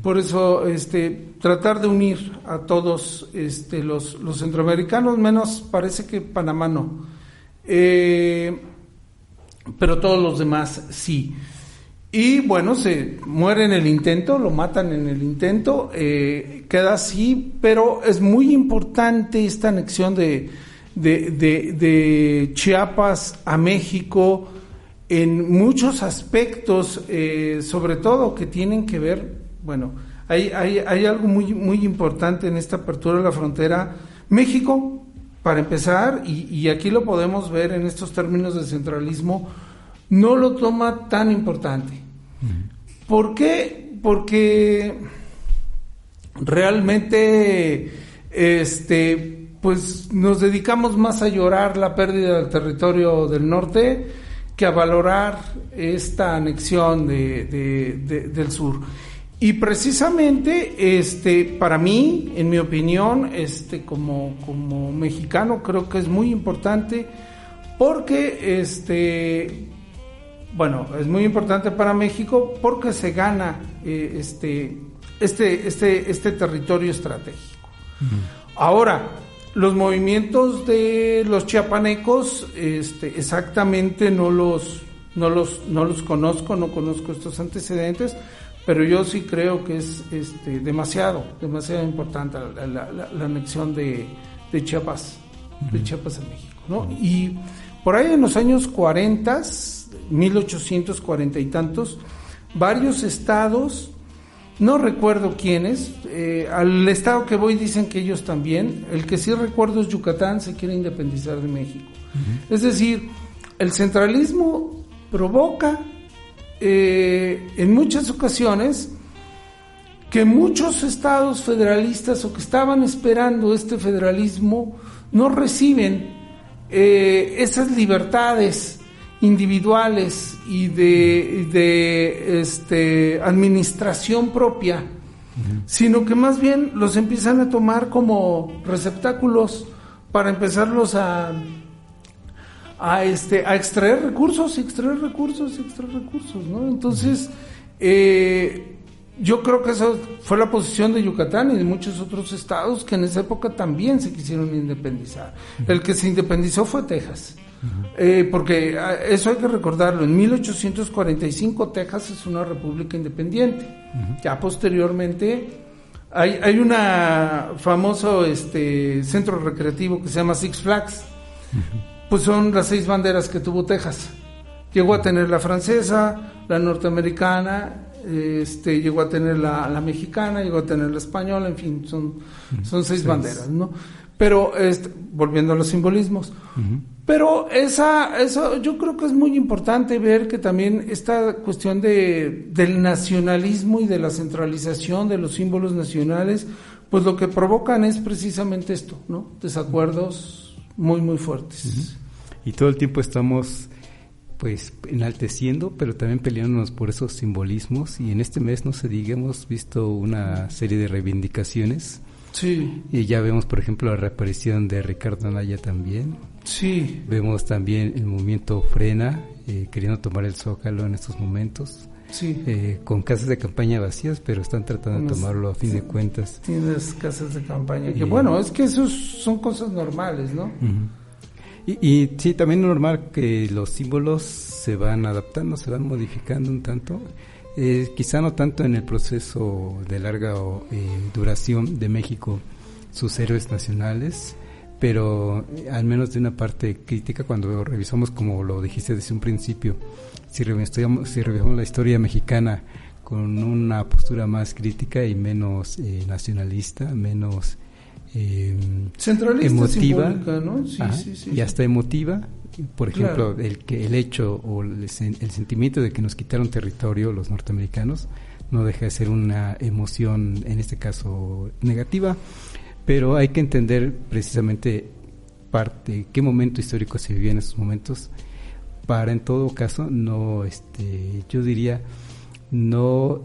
Por eso tratar de unir a todos los centroamericanos, menos parece que Panamá no, pero todos los demás sí. Y bueno, se muere en el intento, lo matan en el intento, queda así, pero es muy importante esta anexión de Chiapas a México en muchos aspectos, sobre todo que tienen que ver, bueno, hay algo muy importante en esta apertura de la frontera. México, para empezar, y aquí lo podemos ver en estos términos de centralismo, no lo toma tan importante. ¿Por qué? Porque realmente pues nos dedicamos más a llorar la pérdida del territorio del norte que a valorar esta anexión del sur. Y precisamente para mí, en mi opinión, como mexicano, creo que es muy importante porque bueno, es muy importante para México porque se gana este territorio estratégico. Ahora, Los movimientos de los chiapanecos, exactamente no los conozco, no conozco estos antecedentes, pero yo sí creo que es demasiado importante la anexión de Chiapas, de Chiapas a México, ¿no? Y por ahí en los años 40, 1840 y tantos, varios estados, no recuerdo quiénes, al estado que voy dicen que ellos también, el que sí recuerdo es Yucatán, se quiere independizar de México. Es decir, el centralismo provoca en muchas ocasiones que muchos estados federalistas o que estaban esperando este federalismo no reciben esas libertades individuales y de administración propia, sino que más bien los empiezan a tomar como receptáculos para empezarlos a extraer recursos, ¿no? Entonces, yo creo que esa fue la posición de Yucatán y de muchos otros estados que en esa época también se quisieron independizar. El que se independizó fue Texas. Porque eso hay que recordarlo, en 1845 Texas es una república independiente. Ya posteriormente hay una famoso centro recreativo que se llama Six Flags. Pues son las 6 banderas que tuvo Texas. Llegó a tener la francesa, la norteamericana, llegó a tener la mexicana, llegó a tener la española, en fin, son 6 banderas, ¿no? Pero volviendo a los simbolismos. Pero eso yo creo que es muy importante ver que también esta cuestión del nacionalismo y de la centralización de los símbolos nacionales, pues lo que provocan es precisamente esto, ¿no? Desacuerdos muy, muy fuertes. Y todo el tiempo estamos pues enalteciendo, pero también peleándonos por esos simbolismos, y en este mes, no se diga, hemos visto una serie de reivindicaciones. Sí. Y ya vemos, por ejemplo, la reaparición de Ricardo Anaya también. Sí. Vemos también el movimiento Frena, queriendo tomar el Zócalo en estos momentos. Sí. Con casas de campaña vacías, pero están tratando de tomarlo a fin de cuentas. Tienes casas de campaña, que bueno, es que esos son cosas normales, ¿no? Y sí, también es normal que los símbolos se van adaptando, se van modificando un tanto. Quizá no tanto en el proceso de larga duración de México, sus héroes nacionales, pero al menos de una parte crítica, cuando revisamos, como lo dijiste desde un principio, si revisamos la historia mexicana con una postura más crítica y menos nacionalista, menos centralista, emotiva, ¿no? Sí, y hasta emotiva. Por ejemplo, claro, el hecho o el sentimiento de que nos quitaron territorio los norteamericanos no deja de ser una emoción, en este caso negativa, pero hay que entender precisamente qué momento histórico se vivía en esos momentos para, en todo caso, no, yo diría, no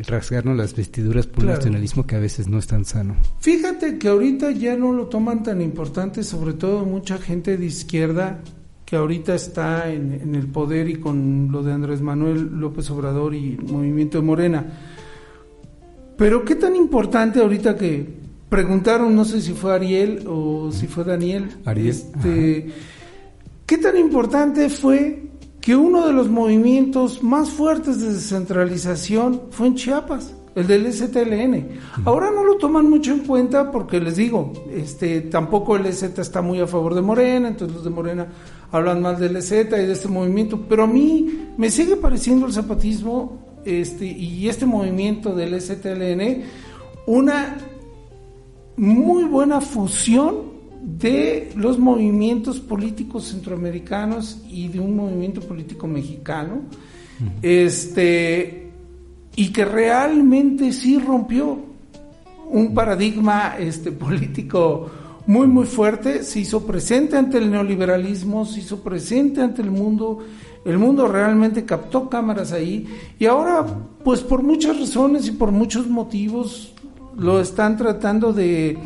rasgarnos las vestiduras por un nacionalismo que a veces no es tan sano. Fíjate que ahorita ya no lo toman tan importante, sobre todo mucha gente de izquierda que ahorita está en el poder, y con lo de Andrés Manuel López Obrador y el movimiento de Morena. Pero qué tan importante ahorita que preguntaron, no sé si fue Ariel o si fue Daniel, qué tan importante fue que uno de los movimientos más fuertes de descentralización fue en Chiapas, el del STLN. Ahora no lo toman mucho en cuenta porque, les digo, tampoco el EZ está muy a favor de Morena, entonces los de Morena hablan mal del EZ y de este movimiento, pero a mí me sigue pareciendo el zapatismo y este movimiento del STLN una muy buena fusión de los movimientos políticos centroamericanos y de un movimiento político mexicano, y que realmente sí rompió un paradigma político muy, muy fuerte. Se hizo presente ante el neoliberalismo, se hizo presente ante el mundo realmente captó cámaras ahí, y ahora, pues por muchas razones y por muchos motivos, lo están tratando de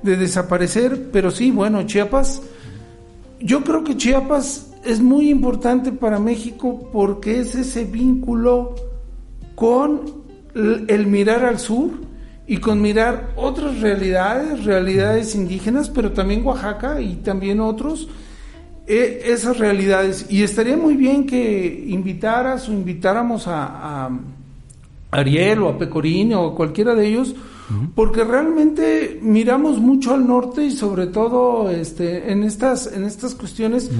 desaparecer. Pero sí, bueno, Chiapas, yo creo que Chiapas es muy importante para México porque es ese vínculo con el mirar al sur y con mirar otras realidades indígenas, pero también Oaxaca y también otros, esas realidades. Y estaría muy bien que invitáramos a Ariel o a Pecorín o a cualquiera de ellos, porque realmente miramos mucho al norte y sobre todo en estas cuestiones,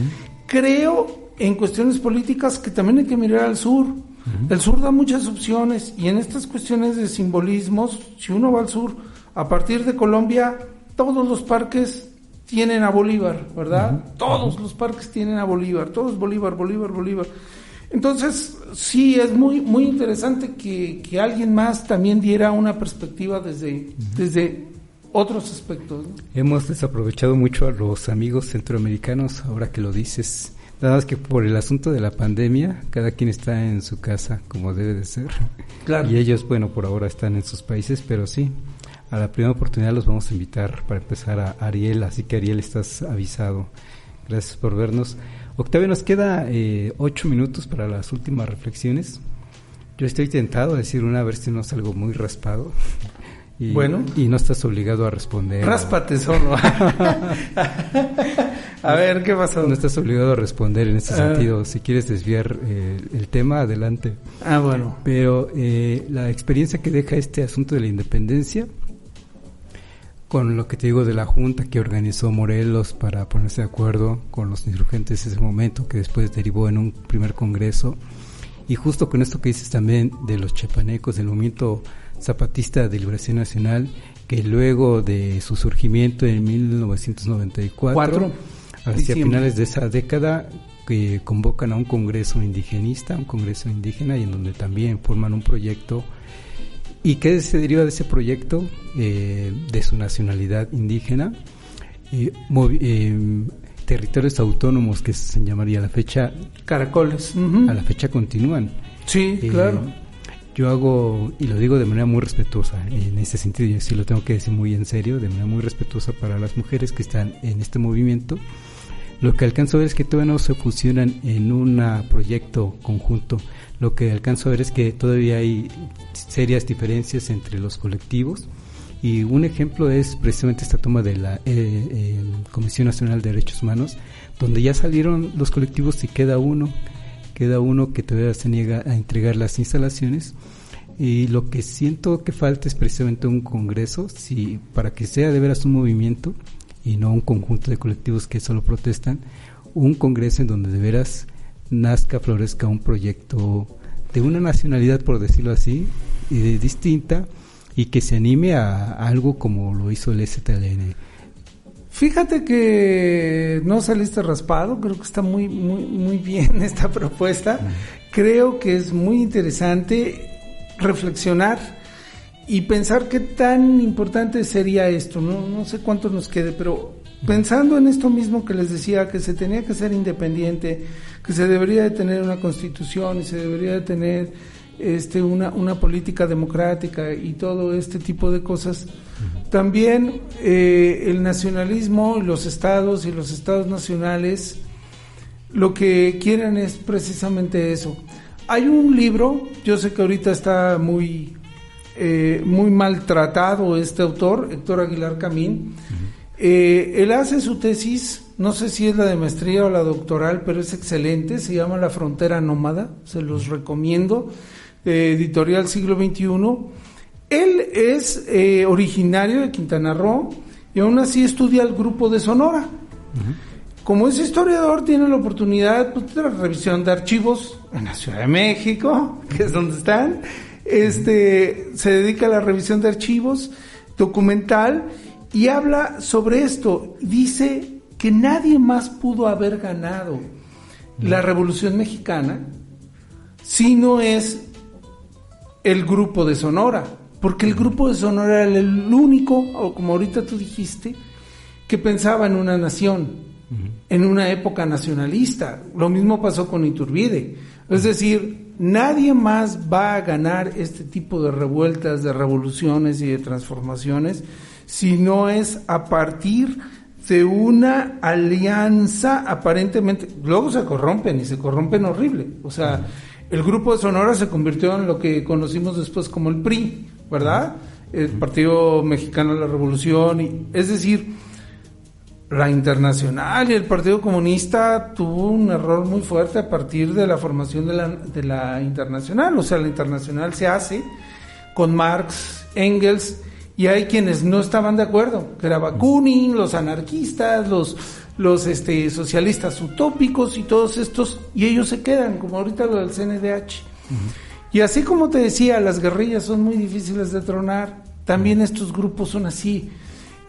creo en cuestiones políticas que también hay que mirar al sur. El sur da muchas opciones y en estas cuestiones de simbolismos, si uno va al sur, a partir de Colombia, todos los parques tienen a Bolívar, ¿verdad? Todos los parques tienen a Bolívar, todos Bolívar. Entonces, sí, es muy, muy interesante que alguien más también diera una perspectiva desde otros aspectos, ¿no? Hemos desaprovechado mucho a los amigos centroamericanos, ahora que lo dices. Nada más que por el asunto de la pandemia, cada quien está en su casa como debe de ser. Claro. Y ellos, bueno, por ahora están en sus países, pero sí, a la primera oportunidad los vamos a invitar para empezar a Ariel, así que Ariel, estás avisado. Gracias por vernos. Octavio, nos queda 8 minutos para las últimas reflexiones. Yo estoy tentado a decir una, a ver si no salgo muy raspado. Y, bueno. Y no estás obligado a responder. Ráspate solo. A ver, ¿qué pasó? No estás obligado a responder en ese sentido. Si quieres desviar el tema, adelante. Bueno. Pero la experiencia que deja este asunto de la independencia, con lo que te digo de la junta que organizó Morelos para ponerse de acuerdo con los insurgentes en ese momento, que después derivó en un primer congreso, y justo con esto que dices también de los chiapanecos, del movimiento zapatista de liberación nacional, que luego de su surgimiento en 1994, hacia finales de esa década, que convocan a un congreso indigenista, un congreso indígena, y en donde también forman un proyecto. ¿Y qué se deriva de ese proyecto? De su nacionalidad indígena, territorios autónomos, que se llamaría a la fecha caracoles. A la fecha continúan. Sí, claro. Yo hago, y lo digo de manera muy respetuosa, en ese sentido, yo sí lo tengo que decir muy en serio, de manera muy respetuosa para las mujeres que están en este movimiento. Lo que alcanzo a ver es que todavía no se fusionan en un proyecto conjunto. Lo que alcanzo a ver es que todavía hay serias diferencias entre los colectivos, y un ejemplo es precisamente esta toma de la Comisión Nacional de Derechos Humanos, donde ya salieron los colectivos y queda uno que todavía se niega a entregar las instalaciones. Y lo que siento que falta es precisamente un congreso, para que sea de veras un movimiento y no un conjunto de colectivos que solo protestan, un congreso en donde de veras nazca, florezca un proyecto de una nacionalidad, por decirlo así, y distinta, y que se anime a algo como lo hizo el STLN. Fíjate que no saliste raspado, creo que está muy, muy, muy bien esta propuesta. Creo que es muy interesante reflexionar y pensar qué tan importante sería esto. No sé cuánto nos quede, pero pensando en esto mismo que les decía, que se tenía que ser independiente, que se debería de tener una constitución y se debería de tener una política democrática y todo este tipo de cosas. También el nacionalismo, los estados nacionales, lo que quieren es precisamente eso. Hay un libro, yo sé que ahorita está muy maltratado este autor, Héctor Aguilar Camín. Él hace su tesis, no sé si es la de maestría o la doctoral, pero es excelente, se llama La Frontera Nómada, se los recomiendo, editorial Siglo XXI. Él es originario de Quintana Roo y aún así estudia el Grupo de Sonora. Como es historiador, tiene la oportunidad de la revisión de archivos en la Ciudad de México, que es donde están. Se dedica a la revisión de archivos, documental, y habla sobre esto. Dice que nadie más pudo haber ganado la Revolución Mexicana si no es el Grupo de Sonora, porque el Grupo de Sonora era el único, o como ahorita tú dijiste, que pensaba en una nación, en una época nacionalista. Lo mismo pasó con Iturbide. Es decir, nadie más va a ganar este tipo de revueltas, de revoluciones y de transformaciones si no es a partir de una alianza aparentemente. Luego se corrompen, y se corrompen horrible. O sea, el Grupo de Sonora se convirtió en lo que conocimos después como el PRI, ¿verdad? el Partido Mexicano de la Revolución, es decir, la Internacional y el Partido Comunista tuvo un error muy fuerte a partir de la formación de la Internacional. O sea, la Internacional se hace con Marx, Engels, y hay quienes no estaban de acuerdo, que era Bakunin, los anarquistas, los socialistas utópicos y todos estos, y ellos se quedan, como ahorita lo del CNDH. Y así como te decía, las guerrillas son muy difíciles de tronar, también estos grupos son así.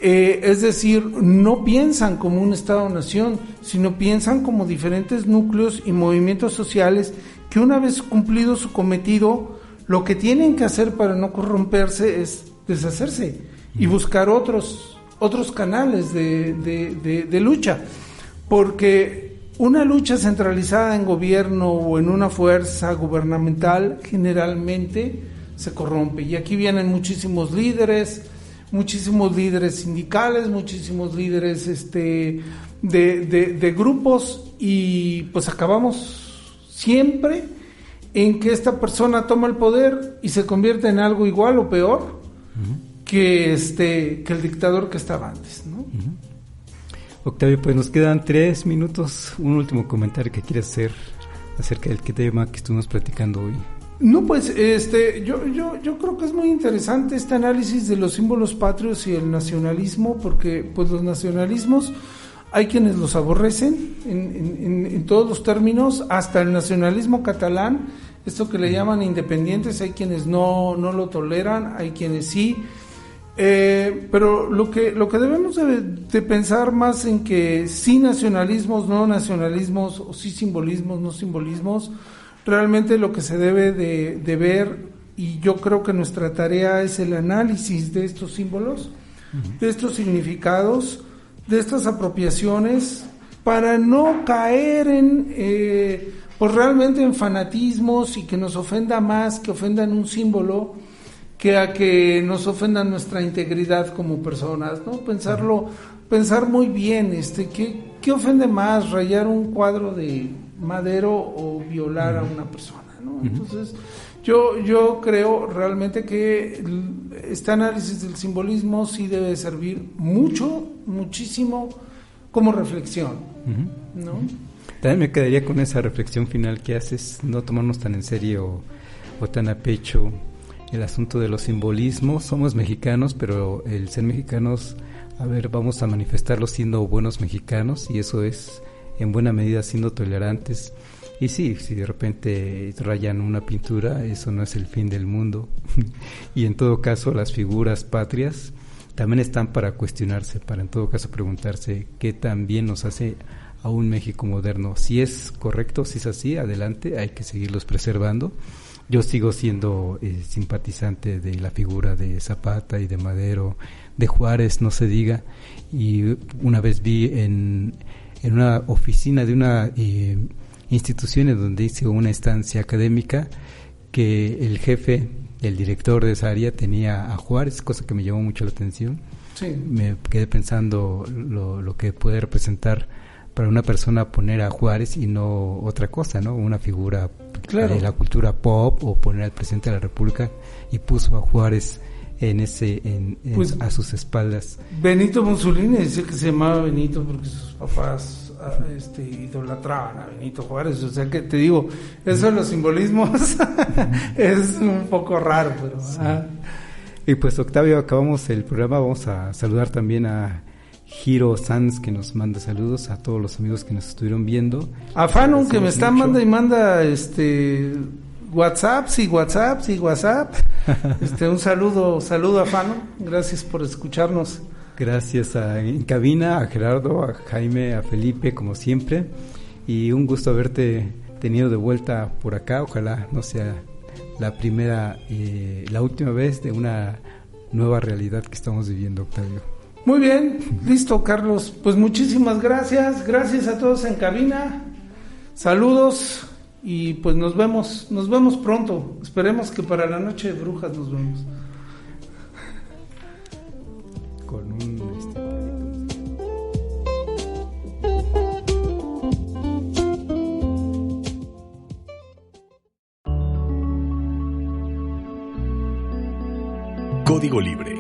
Es decir, no piensan como un Estado-nación, sino piensan como diferentes núcleos y movimientos sociales que, una vez cumplido su cometido, lo que tienen que hacer para no corromperse es deshacerse y buscar otros canales de lucha, porque una lucha centralizada en gobierno o en una fuerza gubernamental generalmente se corrompe, y aquí vienen muchísimos líderes sindicales, muchísimos líderes de grupos, y pues acabamos siempre en que esta persona toma el poder y se convierte en algo igual o peor que el dictador que estaba antes, ¿no? Octavio, pues nos quedan 3 minutos. Un último comentario que quieras hacer acerca del tema que estuvimos platicando hoy. No, pues yo creo que es muy interesante este análisis de los símbolos patrios y el nacionalismo, porque pues los nacionalismos hay quienes los aborrecen en todos los términos, hasta el nacionalismo catalán, esto que le llaman independientes, hay quienes no lo toleran, hay quienes sí, pero lo que debemos de pensar más en que sí nacionalismos, no nacionalismos, o sí simbolismos, no simbolismos. Realmente lo que se debe de ver, y yo creo que nuestra tarea es el análisis de estos símbolos, de estos significados, de estas apropiaciones, para no caer pues realmente en fanatismos y que nos ofenda más, que ofendan un símbolo, que a que nos ofendan nuestra integridad como personas, ¿no? Pensar muy bien, ¿qué ofende más, rayar un cuadro de Madero o violar a una persona, ¿no? Entonces, yo creo realmente que este análisis del simbolismo sí debe servir muchísimo como reflexión, ¿no? También me quedaría con esa reflexión final que haces, no tomarnos tan en serio o tan a pecho el asunto de los simbolismos. Somos mexicanos, pero el ser mexicanos, vamos a manifestarlo siendo buenos mexicanos, y eso es en buena medida siendo tolerantes. Y sí, si de repente rayan una pintura, eso no es el fin del mundo. Y en todo caso, las figuras patrias también están para cuestionarse, para en todo caso preguntarse qué tan bien nos hace a un México moderno. Si es correcto, si es así, adelante, hay que seguirlos preservando. Yo sigo siendo simpatizante de la figura de Zapata y de Madero, de Juárez, no se diga. Y una vez vi en una oficina de una institución en donde hice una estancia académica, que el jefe, el director de esa área tenía a Juárez, cosa que me llamó mucho la atención. Sí. Me quedé pensando lo que puede representar para una persona poner a Juárez y no otra cosa, ¿no? Una figura de la cultura pop, o poner al presidente de la República, y puso a Juárez pues, a sus espaldas. Benito Mussolini decía que se llamaba Benito porque sus papás idolatraban a Benito Juárez. O sea que te digo, eso de los simbolismos es un poco raro, pero sí. Y pues, Octavio, acabamos el programa. Vamos a saludar también a Giro Sanz, que nos manda saludos, a todos los amigos que nos estuvieron viendo, a Fanon, que me está manda WhatsApp. Un saludo a Fanon, gracias por escucharnos. Gracias en cabina, a Gerardo, a Jaime, a Felipe, como siempre, y un gusto haberte tenido de vuelta por acá. Ojalá no sea la primera la última vez de una nueva realidad que estamos viviendo, Octavio. Muy bien, listo, Carlos. Pues muchísimas gracias a todos en cabina. Saludos y pues nos vemos pronto. Esperemos que para la noche de brujas nos vemos. Con un Código Libre.